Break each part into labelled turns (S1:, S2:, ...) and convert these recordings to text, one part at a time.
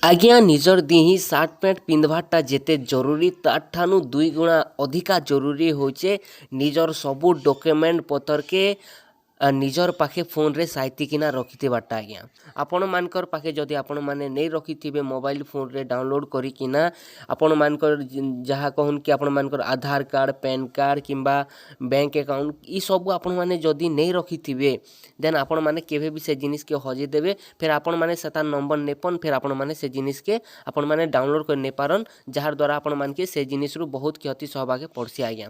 S1: आज्ञा निजर दिही सार्ट पैंट पिंधवाटा जेते जरूरी ताठानु 2 गुणा अधिका जरूरी होचे निजर सबू डॉक्यूमेंट पतर के निजर पाखे फोन रे साइती किना रखिथिबाटा आज्ञा आपण मानकर पाखे जदि आपण माने नहीं रखिथिबे मोबाइल फोन रे डाउनलोड करी किना आपण मानकर जहा कहन कि आपण मानकर आधार कार्ड पैन कार्ड किंबा बैंक अकाउंट ई सब आपण माने जदि नहीं रखिथिबे देन आपण माने केबे भी से जिनिस के हजे देबे फिर आपण माने सेता नंबर नेपन फिर आपण माने से जिनिस के आपण माने डाउनलोड कर ने पारन जहार द्वारा आपण मान के से जिनिस रु बहुत क्षति सहभागे पड़सी आज्ञा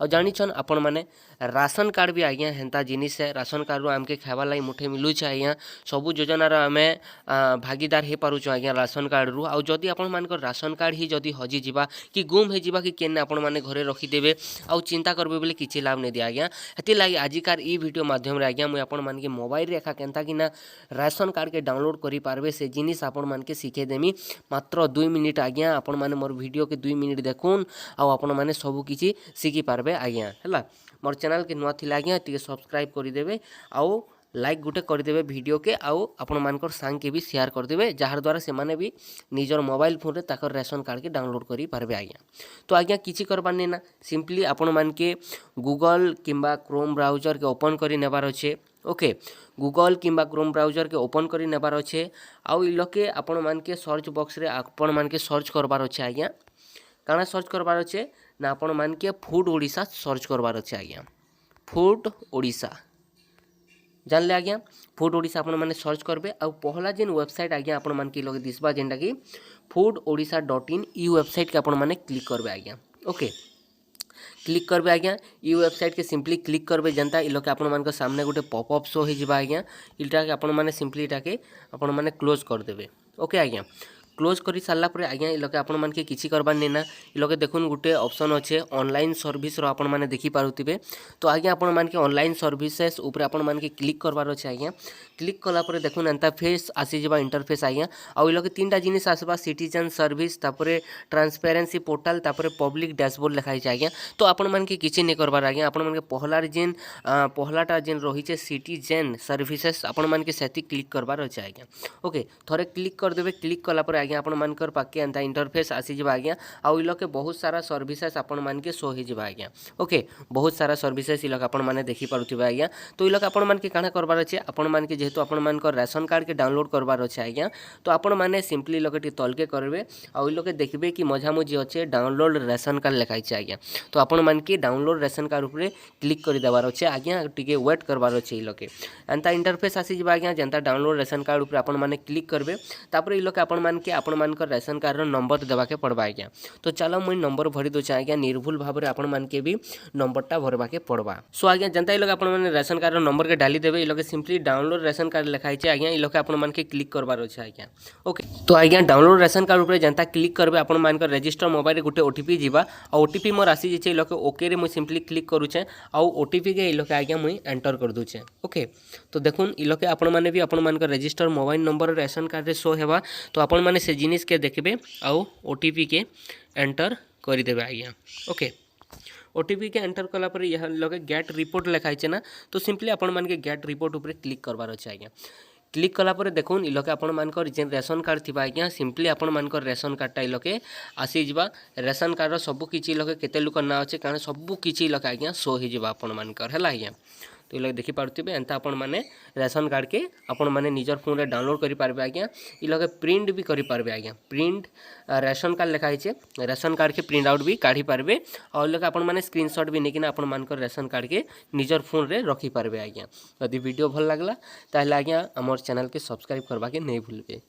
S1: और जानी छन आपण माने राशन कार्ड भी आज्ञा हेंता जिनिस है राशन कार्ड आमके खाइबार लगी मुठे मिलूचे आज्ञा सबू योजनार आमे भागीदार हो पारुछु आज्ञा राशन कार्ड रु आउ जदि आपण मानकर राशन कार्ड ही जदि हजी जिबा कि गुम हो जिबा कि केने आपण माने घरे रखिदेबे आउ चिंता करबे बोले किछि लाभ नहीं दिया आज्ञा हेति लागि आजिकार ई वीडियो माध्यम रे आज्ञा मुई आपण मान के मोबाइल रे एका केनता कि ना राशन कार्ड के डाउनलोड करि पारबे से जिनिस आपण मान के सिखे देमी मात्र 2 मिनिट आज्ञा आपण माने मोर वीडियो के 2 मिनिट देखुन आउ आपण माने सबु किछि सिखि पारबे आज्ञा हैला मोर चैनल के नुआ थिला आज्ञा टिके सब्सक्राइब करि देबे आउ लाइक गुटे करदेवे वीडियो के आउ आपण मानकर सांग के भी शेयर करदेवे जहार द्वारा से माने भी निजर मोबाइल फोन रे ताकर राशन कार्ड के डाउनलोड करि पारबे आज्ञा तो आज्ञा किछि करबार नै ना सिंपली आपण मान के गूगल किंबा क्रोम ब्राउजर के ओपन करि नेबार अछि ओके गूगल किंबा क्रोम ब्राउजर के ओपन करि नेबार अछि आउ इलोके आपण मान के सर्च बॉक्स रे आपण मान के सर्च करबार अछि आज्ञा काना सर्च करबार अछि ना आपण मान के फूड ओडिशा सर्च करबार अछि आज्ञा फूड ओडिशा जानले आज्ञा फूड ओडिशा आपण माने सर्च करबे आ पहला जेन वेबसाइट आज्ञा आपण मान के लगे दिसबा जेनटा कि foododisha.in ई वेबसाइट के आपण माने क्लिक करबे आज्ञा ओके क्लिक करबे आज्ञा ई वेबसाइट के सिंपली क्लिक करबे जनता इ लोके आपण मान के सामने गोटे पॉपअप शो हो जिबा आज्ञा इटा के आपण माने सिंपली इटा के आपण माने क्लोज कर देबे ओके आज्ञा क्लोज करी सारला पर आज्ञा इ लोके आपण मान के किछि करबार नै ना इ लोके देखुन गुटे ऑप्शन अच्छे ऑनलाइन सर्विस रो आपण माने देखि पारुतिबे तो आज्ञा आपण मान के ऑनलाइन सर्विसेस ऊपर आपण मान के क्लिक करबार अछि आज्ञा क्लिक कला पर देखुन एंता फेस आसी जबा इंटरफेस आज्ञा आ इ लोके तीनटा जिनिस आसबा सिटीजन सर्विस तापरे ट्रांसपेरेंसी पोर्टल तापरे पब्लिक डैशबोर्ड लिखाइ छै आज्ञा तो आपण मान के किछि नै करबार आज्ञा आपण मान के पहलाटा जेन रही सिटीजन सर्विसेस आपण मान के सेति क्लिक करबार अछि आज्ञा ओके थोरे क्लिक कर देबे क्लिक कला पर आज्ञा आपण मानकर पाके एंता इंटरफेस आसी जबा आज्ञा आउ इ लोके बहुत सारा सर्विसेस आपण मान के शो हो जबा आज्ञा ओके बहुत सारा सर्विसेस इ लोके आपण माने देखि पारुथिबा आज्ञा तो इ लोके आपण मान के काना करबार अछि आपण मान के जेहेतु आपण मानकर राशन कार्ड के डाउनलोड करबार अछि आज्ञा तो आपण माने सिंपली लोके टी तलके करबे आउ इ लोके देखबे कि मझामझी अछि डाउनलोड राशन कार्ड लिखाइ छै आज्ञा तो आपण मान के डाउनलोड राशन कार्ड ऊपर क्लिक कर देबार अछि आज्ञा टिके वेट करबार अछि इ लोके एंता इंटरफेस आसी जबा आज्ञा जेंता डाउनलोड राशन कार्ड ऊपर आपण माने क्लिक करबे तापर इ लोके आपण मान के आपण मानकर राशन कार्ड रो नंबर देबा के पड़बा आज्ञा तो चलो मुई नंबर भरी दो आज्ञा निर्भुल भाव रे आपण मान के भी नंबरटा भरबा के पड़बा सो आज्ञा जनता इ लोग आपण माने राशन कार्ड रो नंबर के डाली देबे इ लोग सिंपली डाउनलोड राशन कार्ड लिखाइ छै आज्ञा इ लोग आपण मान के क्लिक करबार अछि आज्ञा ओके तो आज्ञा डाउनलोड राशन कार्ड ऊपर जनता क्लिक करबे आपण मानकर रजिस्टर मोबाइल रे गुटे ओटीपी जिबा आ ओटीपी मोर आसी जे छै इ लोग ओके रे मुई सिंपली क्लिक करू छै आ ओटीपी के इ लोग आज्ञा मुई एंटर कर दू छै ओके तो देखुन इ लोग आपण माने भी आपण मानकर register mobile number ration card रे शो हेबा तो आपण माने से जिनिस के देखबे आउ ओटीपी के एंटर कर देबे आज्ञा ओके ओटीपी के एंटर कला पर यह लगे गेट रिपोर्ट लिखाइ छै ना तो सिंपली आपण मान के गेट रिपोर्ट ऊपर क्लिक करबार अछि आज्ञा क्लिक कला पर देखुन इ लोके आपण मानकर जेन राशन कार्ड थिबा आज्ञा सिंपली आपण मानकर राशन कार्डटा इ लोके आसी जिबा राशन कार्ड रो सब किछि लोके केते लोक ना अछि कारण सब किछि लोके आज्ञा शो हि जिबा आपण मानकर हैला आज्ञा तो लोग देखि पारुथिबे एंता आपण माने राशन कार्ड के आपण माने निजर फोन रे डाउनलोड करि पारबे आज्ञा इ लोग प्रिंट भी करि पारबे आज्ञा प्रिंट राशन कार्ड लिखाइ छै राशन कार्ड के प्रिंट आउट भी काढी पारबे और लोग आपण माने स्क्रीनशॉट भी नेकिना आपण मानकर राशन कार्ड के निजर फोन रे रखि पारबे आज्ञा यदि वीडियो भल लागला ताहले आज्ञा हमर चैनल के सब्सक्राइब करबा के नै भूलबे।